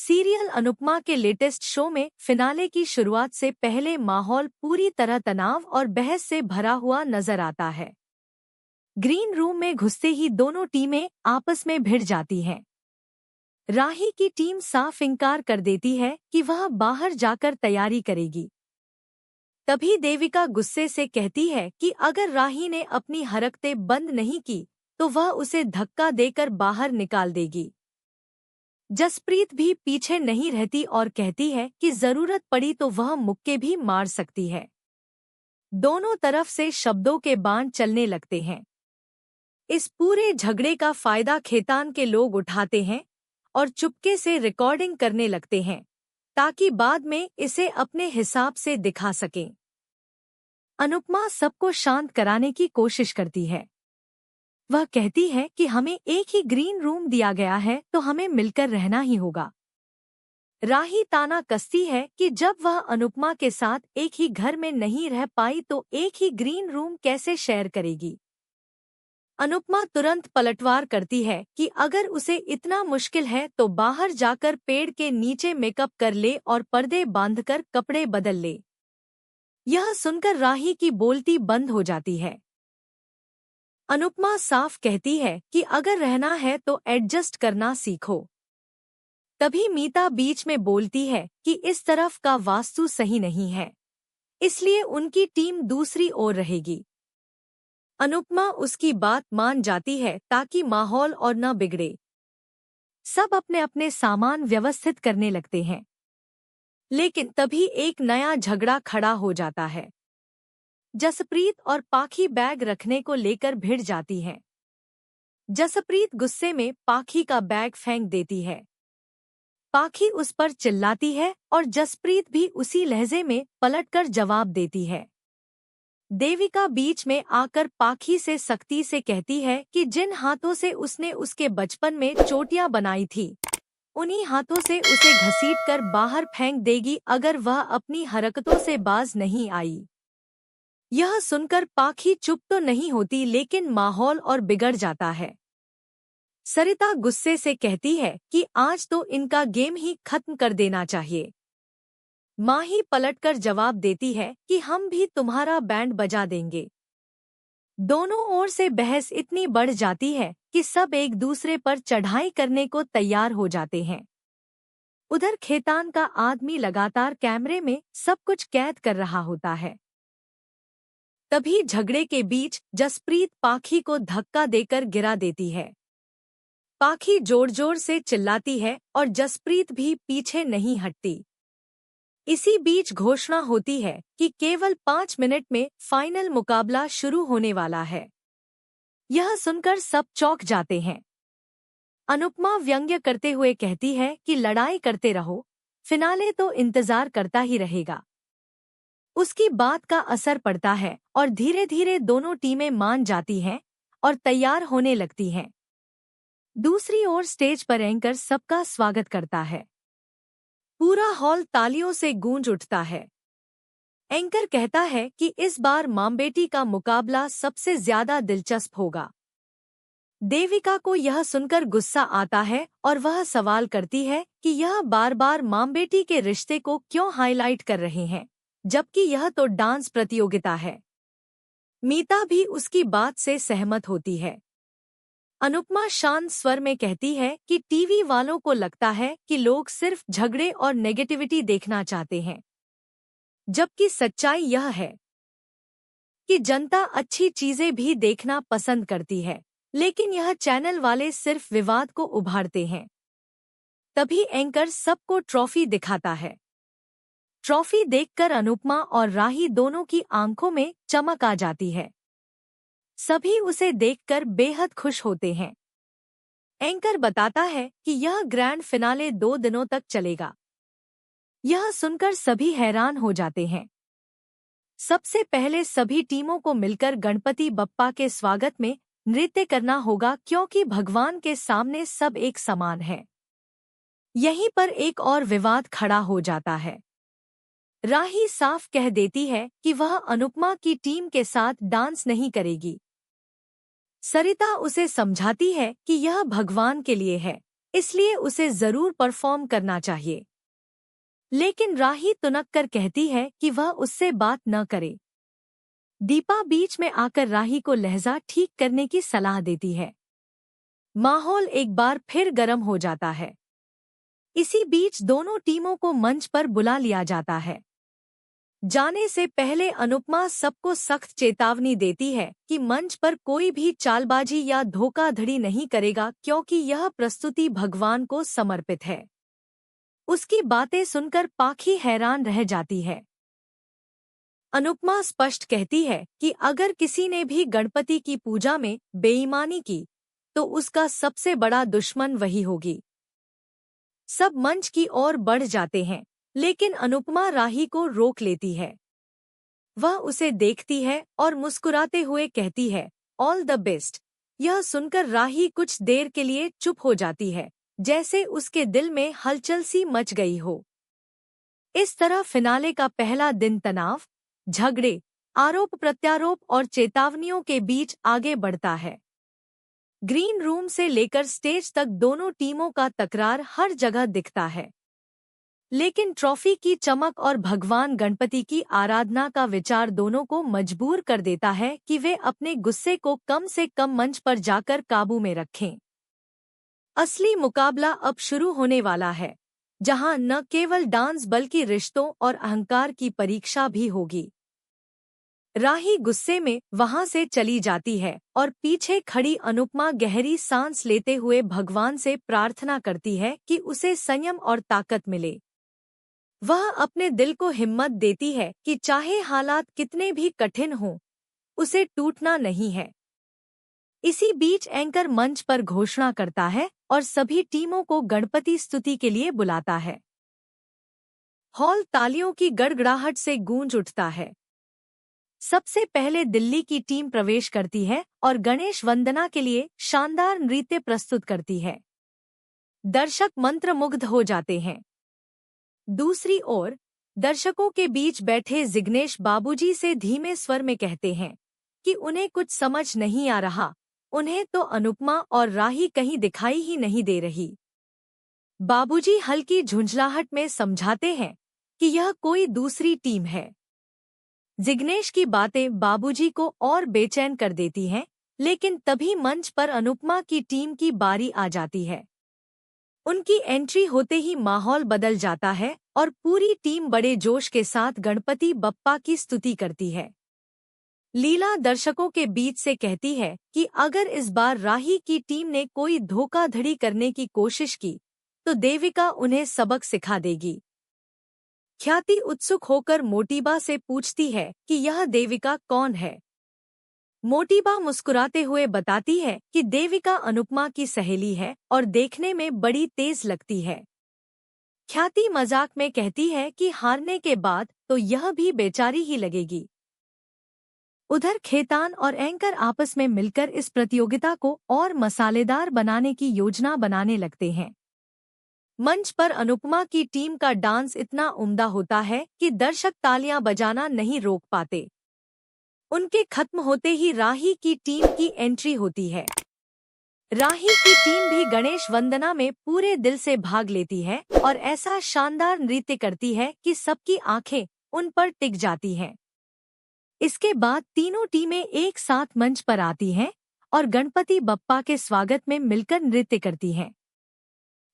Serial Anupama के latest show में finale की शुरुआत से पहले माहौल पूरी तरह तनाव और बहस से भरा हुआ नजर आता है। ग्रीन रूम में घुसते ही दोनों टीमें आपस में भिड़ जाती हैं। राही की टीम साफ इनकार कर देती है कि वह बाहर जाकर तैयारी करेगी। तभी देविका गुस्से से कहती है कि अगर राही ने अपनी हरकतें बंद नहीं की तो वह उसे धक्का देकर बाहर निकाल देगी। जसप्रीत भी पीछे नहीं रहती और कहती है कि जरूरत पड़ी तो वह मुक्के भी मार सकती है। दोनों तरफ से शब्दों के बाण चलने लगते हैं। इस पूरे झगड़े का फायदा खेतान के लोग उठाते हैं और चुपके से रिकॉर्डिंग करने लगते हैं ताकि बाद में इसे अपने हिसाब से दिखा सकें। अनुपमा सबको शांत कराने की कोशिश करती है। वह कहती है कि हमें एक ही ग्रीन रूम दिया गया है तो हमें मिलकर रहना ही होगा। राही ताना कसती है कि जब वह अनुपमा के साथ एक ही घर में नहीं रह पाई तो एक ही ग्रीन रूम कैसे शेयर करेगी। अनुपमा तुरंत पलटवार करती है कि अगर उसे इतना मुश्किल है तो बाहर जाकर पेड़ के नीचे मेकअप कर ले और पर्दे बांधकर कपड़े बदल ले। यह सुनकर राही की बोलती बंद हो जाती है। अनुपमा साफ कहती है कि अगर रहना है तो एडजस्ट करना सीखो। तभी मीता बीच में बोलती है कि इस तरफ का वास्तु सही नहीं है, इसलिए उनकी टीम दूसरी ओर रहेगी। अनुपमा उसकी बात मान जाती है ताकि माहौल और न बिगड़े। सब अपने अपने सामान व्यवस्थित करने लगते हैं, लेकिन तभी एक नया झगड़ा खड़ा हो जाता है। जसप्रीत और पाखी बैग रखने को लेकर भिड़ जाती हैं। जसप्रीत गुस्से में पाखी का बैग फेंक देती है। पाखी उस पर चिल्लाती है और जसप्रीत भी उसी लहजे में पलटकर जवाब देती है। देविका बीच में आकर पाखी से सख्ती से कहती है कि जिन हाथों से उसने उसके बचपन में चोटियां बनाई थी, उन्हीं हाथों से उसे घसीटकर बाहर फेंक देगी अगर वह अपनी हरकतों से बाज नहीं आई। यह सुनकर पाखी चुप तो नहीं होती, लेकिन माहौल और बिगड़ जाता है। सरिता गुस्से से कहती है कि आज तो इनका गेम ही खत्म कर देना चाहिए। माही पलटकर जवाब देती है कि हम भी तुम्हारा बैंड बजा देंगे। दोनों ओर से बहस इतनी बढ़ जाती है कि सब एक दूसरे पर चढ़ाई करने को तैयार हो जाते हैं। उधर खेतान का आदमी लगातार कैमरे में सब कुछ कैद कर रहा होता है। तभी झगड़े के बीच जसप्रीत पाखी को धक्का देकर गिरा देती है। पाखी जोर जोर से चिल्लाती है और जसप्रीत भी पीछे नहीं हटती। इसी बीच घोषणा होती है कि केवल 5 मिनट में फाइनल मुकाबला शुरू होने वाला है। यह सुनकर सब चौंक जाते हैं। अनुपमा व्यंग्य करते हुए कहती है कि लड़ाई करते रहो, फिनाले तो इंतजार करता ही रहेगा। उसकी बात का असर पड़ता है और धीरे धीरे दोनों टीमें मान जाती हैं और तैयार होने लगती हैं। दूसरी ओर स्टेज पर एंकर सबका स्वागत करता है। पूरा हॉल तालियों से गूंज उठता है। एंकर कहता है कि इस बार मां-बेटी का मुकाबला सबसे ज्यादा दिलचस्प होगा। देविका को यह सुनकर गुस्सा आता है और वह सवाल करती है कि यह बार बार मां-बेटी के रिश्ते को क्यों हाईलाइट कर रहे हैं, जबकि यह तो डांस प्रतियोगिता है। मीता भी उसकी बात से सहमत होती है। अनुपमा शांत स्वर में कहती है कि टीवी वालों को लगता है कि लोग सिर्फ झगड़े और नेगेटिविटी देखना चाहते हैं, जबकि सच्चाई यह है कि जनता अच्छी चीजें भी देखना पसंद करती है, लेकिन यह चैनल वाले सिर्फ विवाद को उभारते हैं। तभी एंकर सबको ट्रॉफी दिखाता है। ट्रॉफी देखकर अनुपमा और राही दोनों की आंखों में चमक आ जाती है। सभी उसे देखकर बेहद खुश होते हैं। एंकर बताता है कि यह ग्रैंड फिनाले 2 दिनों तक चलेगा। यह सुनकर सभी हैरान हो जाते हैं। सबसे पहले सभी टीमों को मिलकर गणपति बप्पा के स्वागत में नृत्य करना होगा, क्योंकि भगवान के सामने सब एक समान है। यहीं पर एक और विवाद खड़ा हो जाता है। राही साफ कह देती है कि वह अनुपमा की टीम के साथ डांस नहीं करेगी। सरिता उसे समझाती है कि यह भगवान के लिए है, इसलिए उसे जरूर परफॉर्म करना चाहिए। लेकिन राही तुनक कर कहती है कि वह उससे बात न करे। दीपा बीच में आकर राही को लहजा ठीक करने की सलाह देती है। माहौल एक बार फिर गर्म हो जाता है। इसी बीच दोनों टीमों को मंच पर बुला लिया जाता है। जाने से पहले अनुपमा सबको सख्त चेतावनी देती है कि मंच पर कोई भी चालबाजी या धोखाधड़ी नहीं करेगा, क्योंकि यह प्रस्तुति भगवान को समर्पित है। उसकी बातें सुनकर पाखी हैरान रह जाती है। अनुपमा स्पष्ट कहती है कि अगर किसी ने भी गणपति की पूजा में बेईमानी की तो उसका सबसे बड़ा दुश्मन वही होगी। सब मंच की ओर बढ़ जाते हैं, लेकिन अनुपमा राही को रोक लेती है। वह उसे देखती है और मुस्कुराते हुए कहती है, ऑल द बेस्ट। यह सुनकर राही कुछ देर के लिए चुप हो जाती है, जैसे उसके दिल में हलचल सी मच गई हो। इस तरह फिनाले का पहला दिन तनाव, झगड़े, आरोप प्रत्यारोप और चेतावनियों के बीच आगे बढ़ता है। ग्रीन रूम से लेकर स्टेज तक दोनों टीमों का तकरार हर जगह दिखता है। लेकिन ट्रॉफी की चमक और भगवान गणपति की आराधना का विचार दोनों को मजबूर कर देता है कि वे अपने गुस्से को कम से कम मंच पर जाकर काबू में रखें। असली मुकाबला अब शुरू होने वाला है, जहां न केवल डांस बल्कि रिश्तों और अहंकार की परीक्षा भी होगी। राही गुस्से में वहां से चली जाती है और पीछे खड़ी अनुपमा गहरी सांस लेते हुए भगवान से प्रार्थना करती है कि उसे संयम और ताकत मिले। वह अपने दिल को हिम्मत देती है कि चाहे हालात कितने भी कठिन हों, उसे टूटना नहीं है। इसी बीच एंकर मंच पर घोषणा करता है और सभी टीमों को गणपति स्तुति के लिए बुलाता है। हॉल तालियों की गड़गड़ाहट से गूंज उठता है। सबसे पहले दिल्ली की टीम प्रवेश करती है और गणेश वंदना के लिए शानदार नृत्य प्रस्तुत करती है। दर्शक मंत्रमुग्ध हो जाते हैं। दूसरी ओर दर्शकों के बीच बैठे जिग्नेश बाबूजी से धीमे स्वर में कहते हैं कि उन्हें कुछ समझ नहीं आ रहा। उन्हें तो अनुपमा और राही कहीं दिखाई ही नहीं दे रही। बाबूजी हल्की झुंझलाहट में समझाते हैं कि यह कोई दूसरी टीम है। जिग्नेश की बातें बाबूजी को और बेचैन कर देती हैं, लेकिन तभी मंच पर अनुपमा की टीम की बारी आ जाती है। उनकी एंट्री होते ही माहौल बदल जाता है और पूरी टीम बड़े जोश के साथ गणपति बप्पा की स्तुति करती है। लीला दर्शकों के बीच से कहती है कि अगर इस बार राही की टीम ने कोई धोखाधड़ी करने की कोशिश की तो देविका उन्हें सबक सिखा देगी। ख्याति उत्सुक होकर मोटीबा से पूछती है कि यह देविका कौन है। मोटीबा मुस्कुराते हुए बताती है कि देविका अनुपमा की सहेली है और देखने में बड़ी तेज लगती है। ख्याति मजाक में कहती है कि हारने के बाद तो यह भी बेचारी ही लगेगी। उधर खेतान और एंकर आपस में मिलकर इस प्रतियोगिता को और मसालेदार बनाने की योजना बनाने लगते हैं। मंच पर अनुपमा की टीम का डांस इतना उम्दा होता है कि दर्शक तालियां बजाना नहीं रोक पाते। उनके खत्म होते ही राही की टीम की एंट्री होती है। राही की टीम भी गणेश वंदना में पूरे दिल से भाग लेती है और ऐसा शानदार नृत्य करती है कि सबकी आंखें उन पर टिक जाती हैं। इसके बाद तीनों टीमें एक साथ मंच पर आती हैं और गणपति बप्पा के स्वागत में मिलकर नृत्य करती हैं।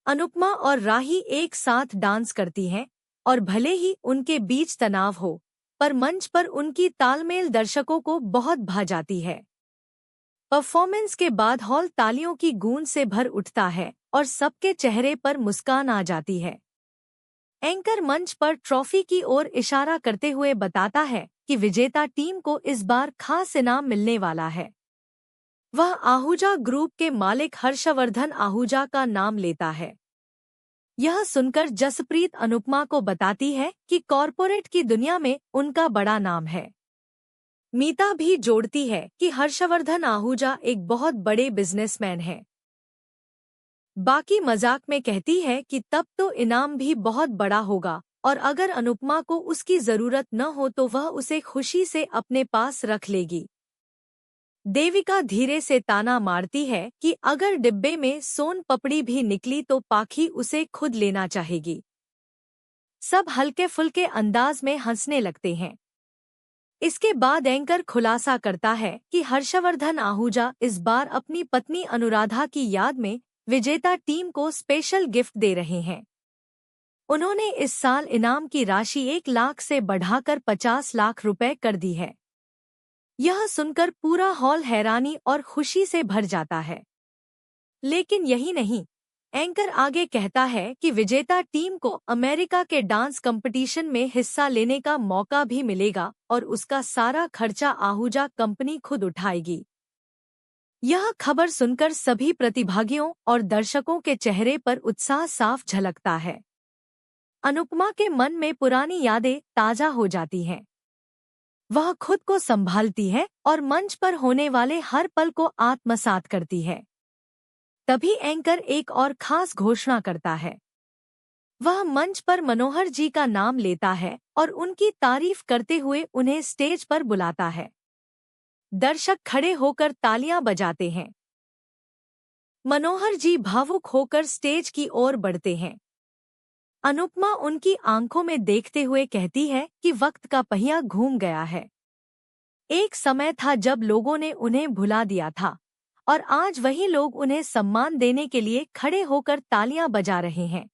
अनुपमा और राही एक साथ डांस करती हैं और भले ही उनके बीच तनाव हो, पर मंच पर उनकी तालमेल दर्शकों को बहुत भा जाती है। परफॉर्मेंस के बाद हॉल तालियों की गूंज से भर उठता है और सबके चेहरे पर मुस्कान आ जाती है। एंकर मंच पर ट्रॉफी की ओर इशारा करते हुए बताता है कि विजेता टीम को इस बार खास इनाम मिलने वाला है। वह आहूजा ग्रुप के मालिक हर्षवर्धन आहूजा का नाम लेता है। यह सुनकर जसप्रीत अनुपमा को बताती है कि कॉरपोरेट की दुनिया में उनका बड़ा नाम है। मीता भी जोड़ती है कि हर्षवर्धन आहूजा एक बहुत बड़े बिजनेसमैन हैं। बाकी मजाक में कहती है कि तब तो इनाम भी बहुत बड़ा होगा और अगर अनुपमा को उसकी जरूरत न हो तो वह उसे खुशी से अपने पास रख लेगी। देविका धीरे से ताना मारती है कि अगर डिब्बे में सोन पपड़ी भी निकली तो पाखी उसे खुद लेना चाहेगी। सब हल्के फुल्के अंदाज में हंसने लगते हैं। इसके बाद एंकर खुलासा करता है कि हर्षवर्धन आहूजा इस बार अपनी पत्नी अनुराधा की याद में विजेता टीम को स्पेशल गिफ्ट दे रहे हैं। उन्होंने इस साल इनाम की राशि 1 लाख से बढ़ाकर 50 लाख रुपए कर दी है। यह सुनकर पूरा हॉल हैरानी और खुशी से भर जाता है। लेकिन यही नहीं, एंकर आगे कहता है कि विजेता टीम को अमेरिका के डांस कंपटीशन में हिस्सा लेने का मौका भी मिलेगा और उसका सारा खर्चा आहूजा कंपनी खुद उठाएगी। यह खबर सुनकर सभी प्रतिभागियों और दर्शकों के चेहरे पर उत्साह साफ झलकता है। अनुपमा के मन में पुरानी यादें ताजा हो जाती हैं। वह खुद को संभालती है और मंच पर होने वाले हर पल को आत्मसात करती है। तभी एंकर एक और खास घोषणा करता है। वह मंच पर मनोहर जी का नाम लेता है और उनकी तारीफ करते हुए उन्हें स्टेज पर बुलाता है। दर्शक खड़े होकर तालियां बजाते हैं। मनोहर जी भावुक होकर स्टेज की ओर बढ़ते हैं। अनुपमा उनकी आंखों में देखते हुए कहती है कि वक्त का पहिया घूम गया है। एक समय था जब लोगों ने उन्हें भुला दिया था और आज वही लोग उन्हें सम्मान देने के लिए खड़े होकर तालियां बजा रहे हैं।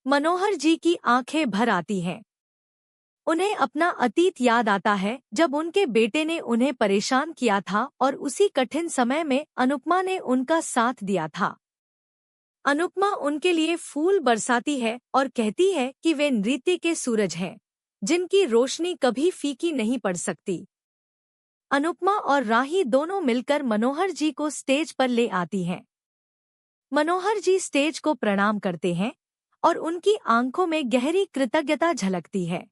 मनोहर जी की आंखें भर आती हैं। उन्हें अपना अतीत याद आता है जब उनके बेटे ने उन्हें परेशान किया था और उसी कठिन समय में अनुपमा ने उनका साथ दिया था। अनुपमा उनके लिए फूल बरसाती है और कहती है कि वे नृत्य के सूरज हैं, जिनकी रोशनी कभी फीकी नहीं पड़ सकती। अनुपमा और राही दोनों मिलकर मनोहर जी को स्टेज पर ले आती हैं। मनोहर जी स्टेज को प्रणाम करते हैं और उनकी आंखों में गहरी कृतज्ञता झलकती है।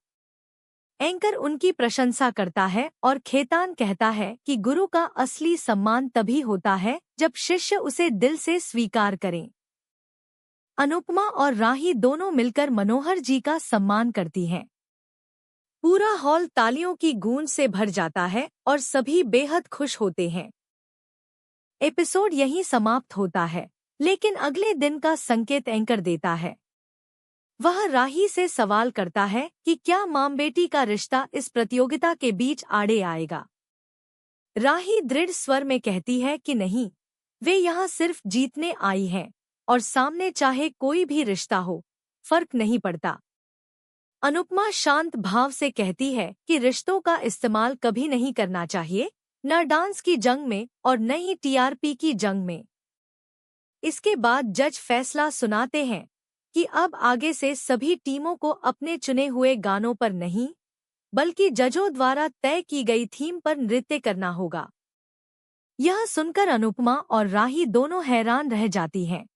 एंकर उनकी प्रशंसा करता है और खेतान कहता है कि गुरु का असली सम्मान तभी होता है जब शिष्य उसे दिल से स्वीकार करें। अनुपमा और राही दोनों मिलकर मनोहर जी का सम्मान करती हैं। पूरा हॉल तालियों की गूंज से भर जाता है और सभी बेहद खुश होते हैं। एपिसोड यहीं समाप्त होता है, लेकिन अगले दिन का संकेत एंकर देता है। वह राही से सवाल करता है कि क्या मां बेटी का रिश्ता इस प्रतियोगिता के बीच आड़े आएगा। राही दृढ़ स्वर में कहती है कि नहीं, वे यहाँ सिर्फ जीतने आई हैं और सामने चाहे कोई भी रिश्ता हो, फर्क नहीं पड़ता। अनुपमा शांत भाव से कहती है कि रिश्तों का इस्तेमाल कभी नहीं करना चाहिए, न डांस की जंग में और न ही टीआरपी की जंग में। इसके बाद जज फैसला सुनाते हैं कि अब आगे से सभी टीमों को अपने चुने हुए गानों पर नहीं, बल्कि जजों द्वारा तय की गई थीम पर नृत्य करना होगा। यह सुनकर अनुपमा और राही दोनों हैरान रह जाती हैं।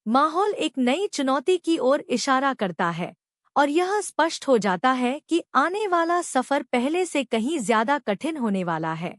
माहौल एक नई चुनौती की ओर इशारा करता है और यह स्पष्ट हो जाता है कि आने वाला सफर पहले से कहीं ज्यादा कठिन होने वाला है।